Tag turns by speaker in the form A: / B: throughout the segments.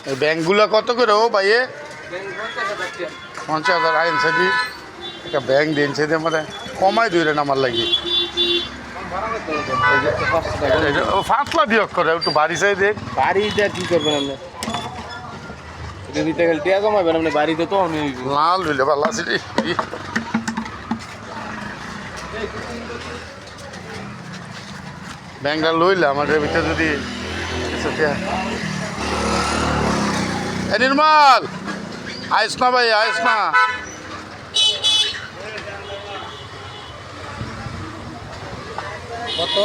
A: এই ব্যাংকগুলো কত করে ও ভাইয়ে? 50,000 আইন সাদি একটা ব্যাংক দিনছে যে মানে কমাই দিলেন আমার লাগি। ও 5 লাখ দিয়ক করে একটু বাড়ি চাই দেখ।
B: বাড়িটা কি করবেন আপনি? এটা দিতে গেলে টিয়া কমাবেন আপনি, বাড়িতে তো আমি
A: লাল হইলে ভালো আছে রে। ব্যাংকটা লইলে আমাদের ভিতরে যদি নির্মল আইস না ভাই, আইস না।
B: কত?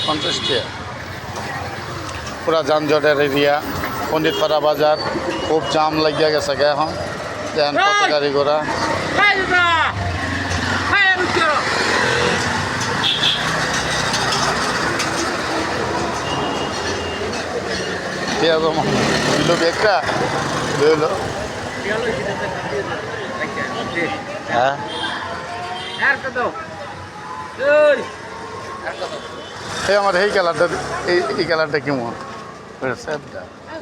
A: 50 টাকা। পুরা যানজটের এরিয়া, পণ্ডিতপাড়া বাজার খুব জাম লাগিয়া গেছে গে এখন। দেখেন কত গাড়ি ঘোড়া। লোক একটা লইল। হ্যাঁ এই আমার এই কালারটা, এই কালারটা কেমন?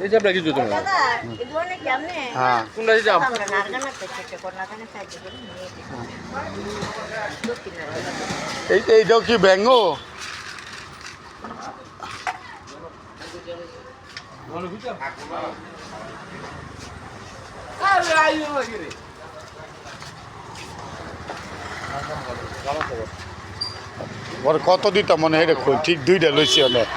B: এই যে আপনার কিছু তোমার
A: হ্যাঁ
B: কোনটা দিতে
A: এইটাও কি ব্যাঙ্গো? কত দিতাম মনে হয় খোল ঠিক 2টা লইছি অনেক।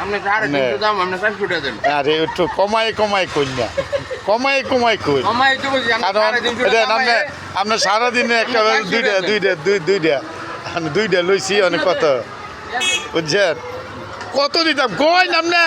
A: আরে একটু কমাই কইল না, কমাই কইল। আপনার সারাদিনে একটা দুইটা লইছি অনেক কত বুঝছেন? কত দিতাম কই নাম না